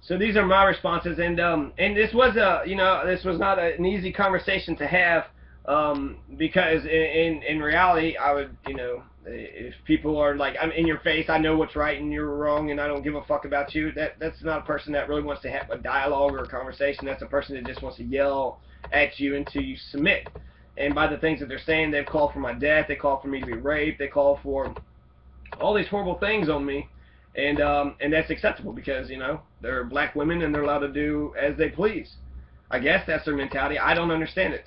So these are my responses, and this was this was not an easy conversation to have, because in reality, I would, if people are like, I'm in your face, I know what's right and you're wrong, and I don't give a fuck about you. That's not a person that really wants to have a dialogue or a conversation. That's a person that just wants to yell at you until you submit. And by the things that they're saying, they've called for my death. They call for me to be raped. They call for all these horrible things on me, and that's acceptable because they're black women and they're allowed to do as they please. I guess that's their mentality. I don't understand it.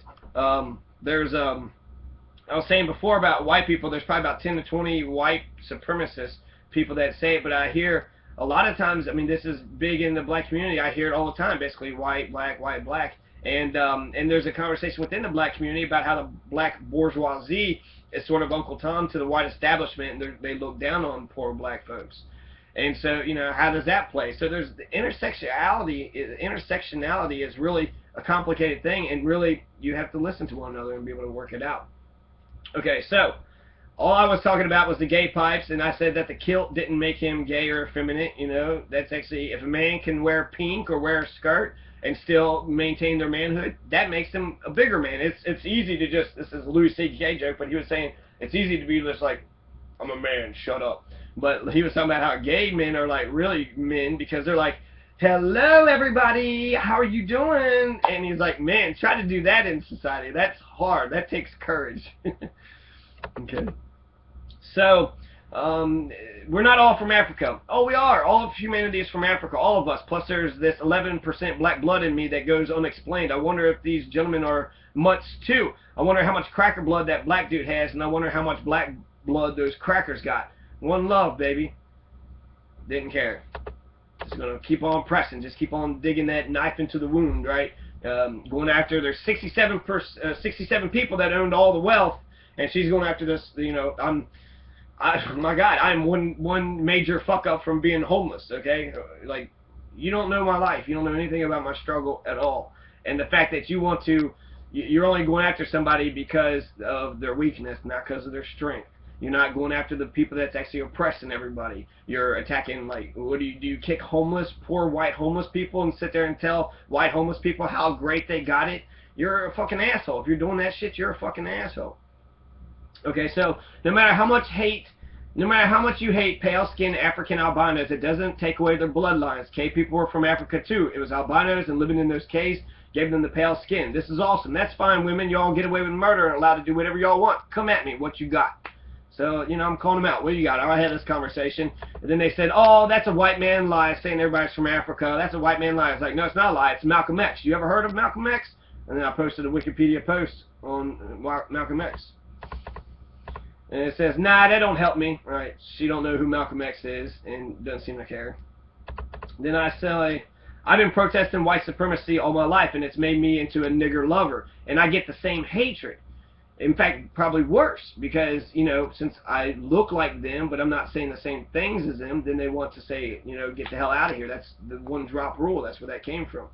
There's I was saying before about white people. There's probably about 10 to 20 white supremacist people that say it, but I hear a lot of times. I mean, this is big in the black community. I hear it all the time. Basically, white, black, white, black. And there's a conversation within the black community about how the black bourgeoisie is sort of Uncle Tom to the white establishment, and they look down on poor black folks. And so, how does that play? So there's the intersectionality. Intersectionality is really a complicated thing, and really you have to listen to one another and be able to work it out. Okay, so all I was talking about was the gay pipes, and I said that the kilt didn't make him gay or effeminate. That's actually, if a man can wear pink or wear a skirt and still maintain their manhood, that makes them a bigger man. It's easy to just, this is a Louis C.K. joke, but he was saying it's easy to be just like, I'm a man, shut up. But he was talking about how gay men are like really men because they're like, hello everybody, how are you doing? And he's like, man, try to do that in society. That's hard. That takes courage. Okay. So, we're not all from Africa. Oh, we are. All of humanity is from Africa. All of us. Plus, there's this 11% black blood in me that goes unexplained. I wonder if these gentlemen are mutts too. I wonder how much cracker blood that black dude has, and I wonder how much black blood those crackers got. One love, baby. Didn't care. Just gonna keep on pressing. Just keep on digging that knife into the wound, right? Going after. There's 67 people that owned all the wealth, and she's going after this. My God, I'm one major fuck up from being homeless. Okay, like, you don't know my life. You don't know anything about my struggle at all. And the fact that you're only going after somebody because of their weakness, not because of their strength. You're not going after the people that's actually oppressing everybody. You're attacking, like, what do? You kick poor white homeless people and sit there and tell white homeless people how great they got it? You're a fucking asshole. If you're doing that shit, you're a fucking asshole. Okay, so no matter how much you hate pale-skinned African albinos, it doesn't take away their bloodlines. Cave people were from Africa too. It was albinos and living in those caves gave them the pale skin. This is awesome. That's fine, women. Y'all get away with murder and allowed to do whatever y'all want. Come at me. What you got? So, I'm calling them out. What do you got? I had this conversation. And then they said, oh, that's a white man lie, saying everybody's from Africa. That's a white man lie. I was like, no, it's not a lie. It's Malcolm X. You ever heard of Malcolm X? And then I posted a Wikipedia post on Malcolm X. And it says, nah, that don't help me. Right? She don't know who Malcolm X is and doesn't seem to care. Then I say, I've been protesting white supremacy all my life, and it's made me into a nigger lover. And I get the same hatred. In fact, probably worse, because, since I look like them, but I'm not saying the same things as them, then they want to say, get the hell out of here. That's the one-drop rule. That's where that came from.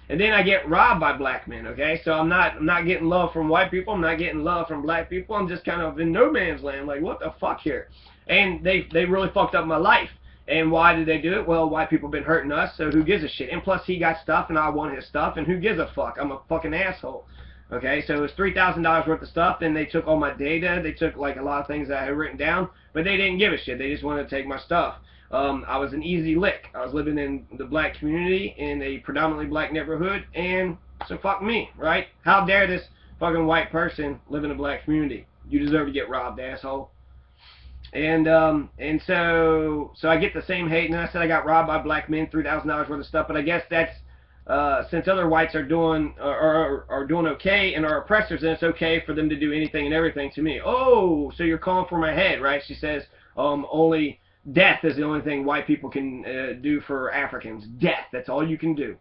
And then I get robbed by black men, okay? So I'm not getting love from white people. I'm not getting love from black people. I'm just kind of in no man's land, like, what the fuck here? And they really fucked up my life. And why did they do it? Well, white people been hurting us, so who gives a shit? And plus, he got stuff, and I want his stuff, and who gives a fuck? I'm a fucking asshole. Okay, so it was $3,000 worth of stuff. Then they took all my data. They took, like, a lot of things that I had written down, but they didn't give a shit. They just wanted to take my stuff. I was an easy lick. I was living in the black community in a predominantly black neighborhood, and so fuck me, right? How dare this fucking white person live in a black community? You deserve to get robbed, asshole. And so I get the same hate, and I said I got robbed by black men, $3,000 worth of stuff, but I guess that's since other whites are doing okay and are oppressors, then it's okay for them to do anything and everything to me. Oh, so you're calling for my head, right? She says, only death is the only thing white people can do for Africans. Death, that's all you can do.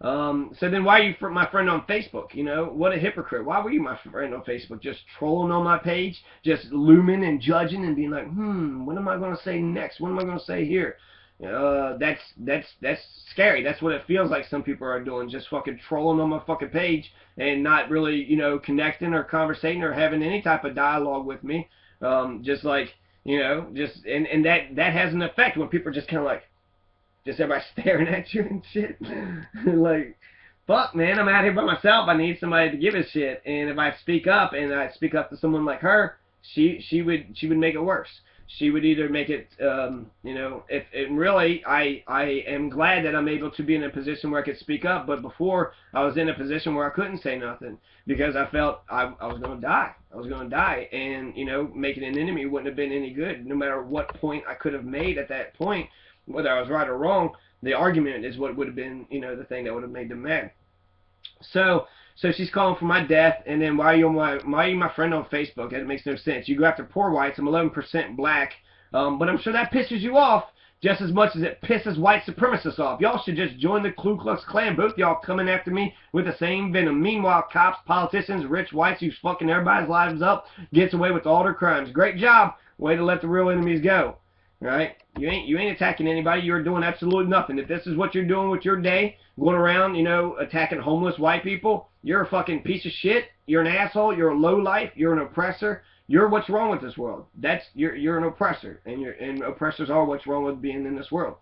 So then why are you my friend on Facebook? What a hypocrite. Why were you my friend on Facebook? Just trolling on my page? Just looming and judging and being like, what am I going to say next? What am I going to say here? That's scary. That's what it feels like some people are doing, just fucking trolling on my fucking page and not really, connecting or conversating or having any type of dialogue with me. Just like, and that has an effect when people are just kind of like, Just everybody staring at you and shit. Like, fuck, man, I'm out here by myself. I need somebody to give a shit. And if I speak up and I speak up to someone like her, she would make it worse. She would either make it, you know, if and really, I am glad that I'm able to be in a position where I could speak up. But before, I was in a position where I couldn't say nothing because I felt I was going to die. I was going to die, and you know, making an enemy wouldn't have been any good. No matter what point I could have made at that point, whether I was right or wrong, the argument is what would have been, you know, the thing that would have made them mad. So she's calling for my death, and then why are you my friend on Facebook? That makes no sense. You go after poor whites. I'm 11% black, but I'm sure that pisses you off just as much as it pisses white supremacists off. Y'all should just join the Ku Klux Klan. Both y'all coming after me with the same venom. Meanwhile, cops, politicians, rich whites who's fucking everybody's lives up gets away with all their crimes. Great job. Way to let the real enemies go. Right? You ain't attacking anybody. You're doing absolutely nothing. If this is what you're doing with your day, going around, you know, attacking homeless white people, you're a fucking piece of shit. You're an asshole. You're a lowlife. You're an oppressor. You're what's wrong with this world. You're an oppressor, and oppressors are what's wrong with being in this world.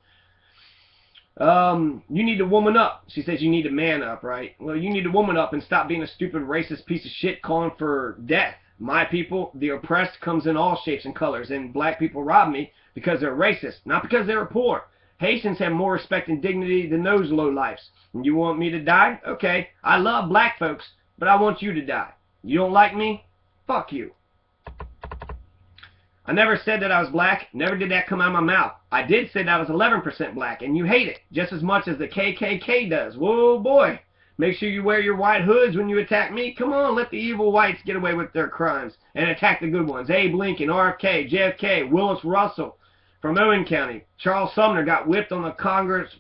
You need to woman up. She says you need to man up, right? Well, you need to woman up and stop being a stupid racist piece of shit calling for death. My people, the oppressed, comes in all shapes and colors, and black people rob me because they're racist, not because they're poor. Haitians have more respect and dignity than those low lifes. And you want me to die? Okay, I love black folks, but I want you to die. You don't like me? Fuck you. I never said that I was black. Never did that come out of my mouth. I did say that I was 11% black, and you hate it just as much as the KKK does. Whoa, boy. Make sure you wear your white hoods when you attack me. Come on, let the evil whites get away with their crimes and attack the good ones. Abe Lincoln, RFK, JFK, Willis Russell from Owen County. Charles Sumner got whipped on the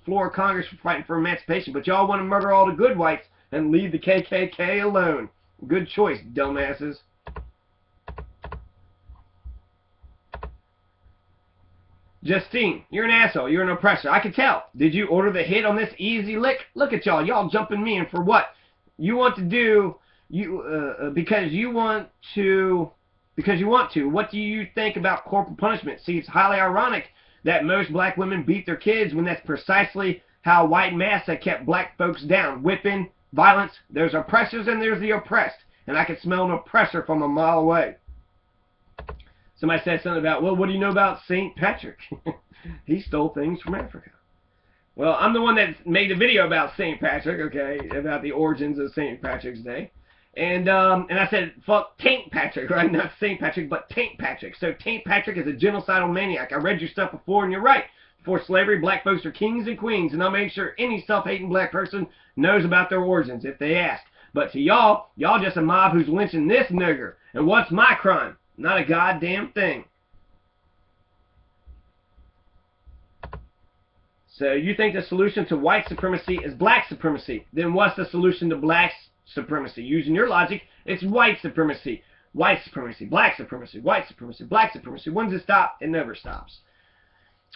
floor of Congress for fighting for emancipation, but y'all want to murder all the good whites and leave the KKK alone. Good choice, dumbasses. Justine, you're an asshole. You're an oppressor. I can tell. Did you order the hit on this easy lick? Look at y'all. Y'all jumping me in for what? You want to do, because you want to. What do you think about corporal punishment? See, it's highly ironic that most black women beat their kids when that's precisely how white massa kept black folks down. Whipping, violence. There's oppressors and there's the oppressed. And I can smell an oppressor from a mile away. Somebody said something about, well, what do you know about St. Patrick? He stole things from Africa. Well, I'm the one that made the video about St. Patrick, okay, about the origins of St. Patrick's Day. And I said, fuck Taint Patrick, right? Not St. Patrick, but Taint Patrick. So Taint Patrick is a genocidal maniac. I read your stuff before, and you're right. Before slavery, black folks are kings and queens, and I'll make sure any self-hating black person knows about their origins if they ask. But to y'all just a mob who's lynching this nigger. And what's my crime? Not a goddamn thing. So you think the solution to white supremacy is black supremacy. Then what's the solution to black supremacy? Using your logic, it's white supremacy. White supremacy, black supremacy, white supremacy, black supremacy. When does it stop? It never stops.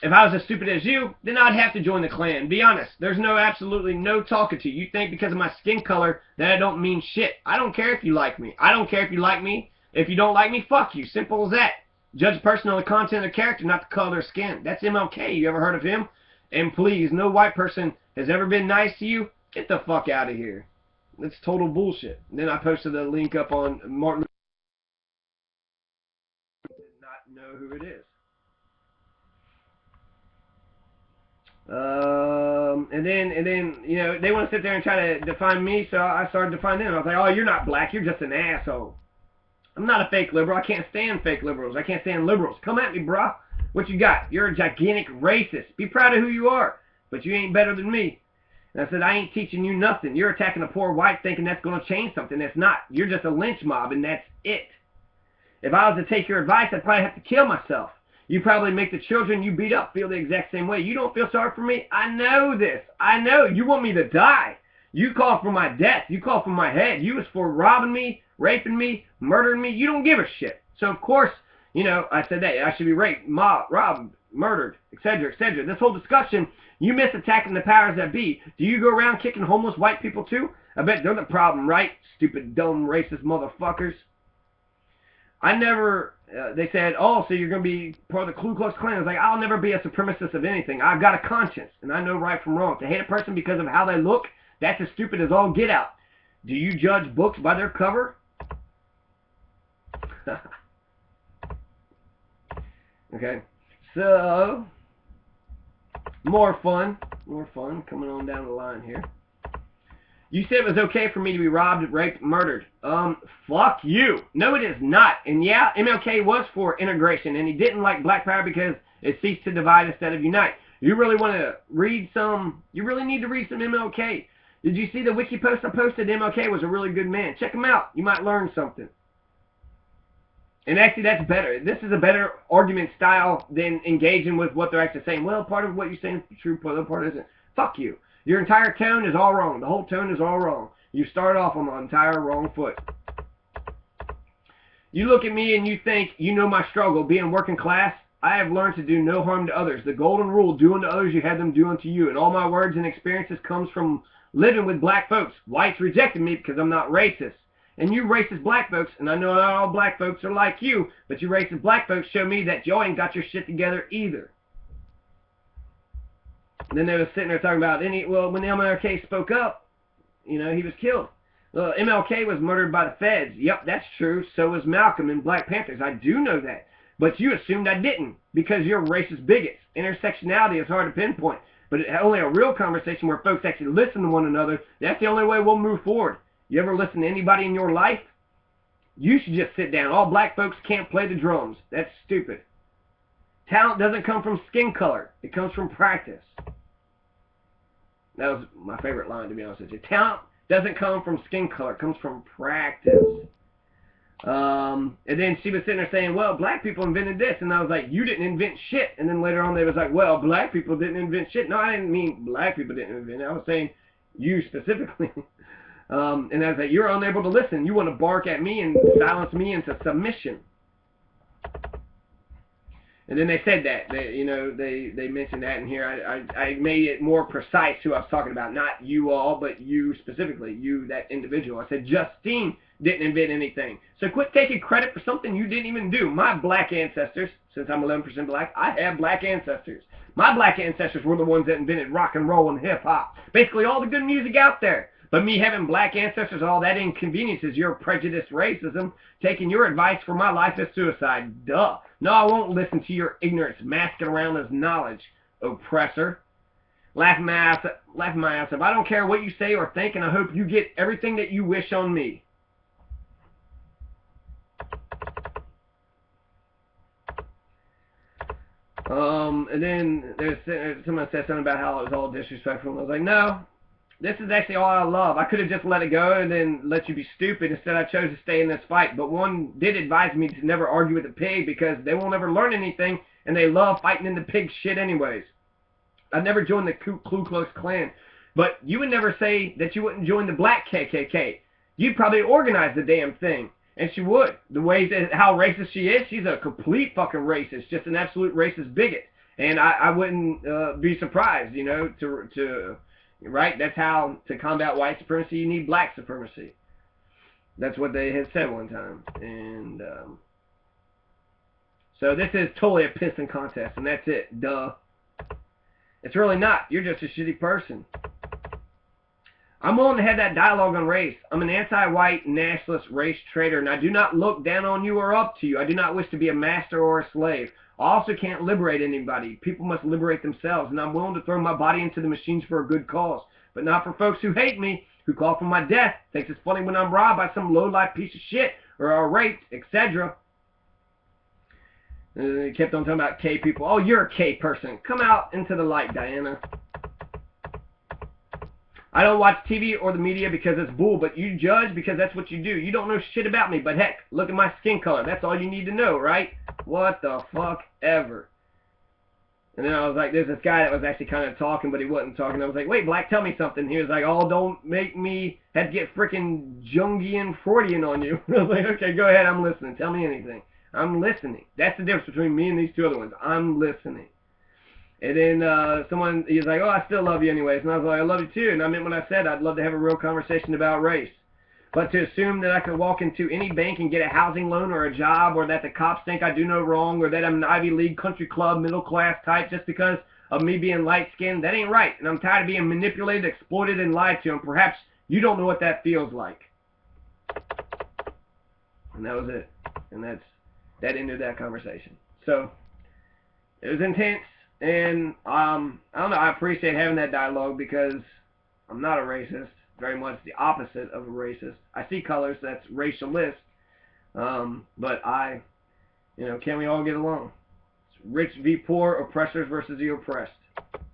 If I was as stupid as you, then I'd have to join the Klan. Be honest. There's absolutely no talking to you. You think because of my skin color that I don't mean shit. I don't care if you like me. I don't care if you like me. If you don't like me, fuck you. Simple as that. Judge a person on the content of their character, not the color of their skin. That's MLK. You ever heard of him? And please, no white person has ever been nice to you. Get the fuck out of here. That's total bullshit. And then I posted a link up on Martin Luther King. Did not know who it is. And then, you know, they want to sit there and try to define me, so I started defining them. I was like, oh, you're not black. You're just an asshole. I'm not a fake liberal. I can't stand fake liberals. I can't stand liberals. Come at me, brah. What you got? You're a gigantic racist. Be proud of who you are. But you ain't better than me. And I said, I ain't teaching you nothing. You're attacking a poor white thinking that's going to change something. That's not. You're just a lynch mob, and that's it. If I was to take your advice, I'd probably have to kill myself. You probably make the children you beat up feel the exact same way. You don't feel sorry for me? I know this. I know. You want me to die. You call for my death. You call for my head. You was for robbing me, raping me, murdering me. You don't give a shit. So, of course, you know, I said that I should be raped, mobbed, robbed, murdered, etc., etc. This whole discussion, you miss attacking the powers that be. Do you go around kicking homeless white people too? I bet they're the problem, right? Stupid, dumb, racist motherfuckers. I never they said, oh, so you're going to be part of the Ku Klux Klan. I was like, I'll never be a supremacist of anything. I've got a conscience, and I know right from wrong. To hate a person because of how they look, that's as stupid as all get out. Do you judge books by their cover? Okay, so more fun coming on down the line here. You said it was okay for me to be robbed, raped, murdered. Fuck you. No, it is not. And yeah, MLK was for integration, and he didn't like Black Power because it seeks to divide instead of unite. You really want to read some, you really need to read some MLK. Did you see the wiki post I posted? MLK was a really good man. Check him out. You might learn something. And actually, that's better. This is a better argument style than engaging with what they're actually saying. Well, part of what you're saying is true, part of the part isn't. Fuck you. Your entire tone is all wrong. The whole tone is all wrong. You start off on the entire wrong foot. You look at me and you think you know my struggle, being working class. I have learned to do no harm to others. The golden rule, do unto others you have them do unto you. And all my words and experiences comes from living with black folks. Whites rejected me because I'm not racist. And you racist black folks, and I know not all black folks are like you, but you racist black folks show me that y'all ain't got your shit together either. And then they were sitting there talking about, well, when MLK spoke up, you know, he was killed. Well, MLK was murdered by the feds. Yep, that's true. So was Malcolm in Black Panthers. I do know that. But you assumed I didn't because you're racist bigots. Intersectionality is hard to pinpoint. But only a real conversation where folks actually listen to one another, that's the only way we'll move forward. You ever listen to anybody in your life? You should just sit down. All black folks can't play the drums. That's stupid. Talent doesn't come from skin color. It comes from practice. That was my favorite line, to be honest with you. Talent doesn't come from skin color. It comes from practice. And then she was sitting there saying, well, black people invented this. And I was like, you didn't invent shit. And then later on they was like, well, black people didn't invent shit. No, I didn't mean black people didn't invent it. I was saying you specifically. And I was like, you're unable to listen. You want to bark at me and silence me into submission. And then they said that. They mentioned that in here. I made it more precise who I was talking about. Not you all, but you specifically. You, that individual. I said Justine didn't invent anything. So quit taking credit for something you didn't even do. My black ancestors, since I'm 11% black, I have black ancestors. My black ancestors were the ones that invented rock and roll and hip-hop. Basically all the good music out there. But me having black ancestors, all that inconveniences, your prejudiced racism, taking your advice for my life is suicide. Duh. No, I won't listen to your ignorance masking around as knowledge, oppressor. Laughing my ass off. I don't care what you say or think, and I hope you get everything that you wish on me. And then someone said something about how it was all disrespectful, and I was like, no. This is actually all I love. I could have just let it go and then let you be stupid. Instead, I chose to stay in this fight. But one did advise me to never argue with a pig because they won't ever learn anything, and they love fighting in the pig shit anyways. I never joined the Ku Klux Klan. But you would never say that you wouldn't join the black KKK. You'd probably organize the damn thing. And she would. The way that how racist she is, she's a complete fucking racist. Just an absolute racist bigot. And I wouldn't be surprised, you know, right? That's how, to combat white supremacy, you need black supremacy. That's what they had said one time. And so this is totally a pissing contest, and that's it. Duh. It's really not. You're just a shitty person. I'm willing to have that dialogue on race. I'm an anti-white, nationalist, race traitor, and I do not look down on you or up to you. I do not wish to be a master or a slave. I also can't liberate anybody. People must liberate themselves, and I'm willing to throw my body into the machines for a good cause. But not for folks who hate me, who call for my death, thinks it's funny when I'm robbed by some low-life piece of shit, or are raped, etc. He kept on talking about K people. Oh, you're a K person. Come out into the light, Diana. I don't watch TV or the media because it's bull, but you judge because that's what you do. You don't know shit about me, but heck, look at my skin color. That's all you need to know, right? What the fuck ever. And then I was like, there's this guy that was actually kind of talking, but he wasn't talking. I was like, wait, Black, tell me something. He was like, oh, don't make me have to get freaking Jungian Freudian on you. I was like, okay, go ahead, I'm listening. Tell me anything. I'm listening. That's the difference between me and these two other ones. I'm listening. And then he was like, oh, I still love you anyways. And I was like, I love you too. And I meant when I said I'd love to have a real conversation about race. But to assume that I could walk into any bank and get a housing loan or a job, or that the cops think I do no wrong, or that I'm an Ivy League country club middle class type just because of me being light skinned, that ain't right. And I'm tired of being manipulated, exploited, and lied to. And perhaps you don't know what that feels like. And that was it. And that ended that conversation. So it was intense, and I don't know. I appreciate having that dialogue because I'm not a racist. Very much the opposite of a racist. I see colors. That's racialist. But can we all get along? It's rich v poor, oppressors versus the oppressed.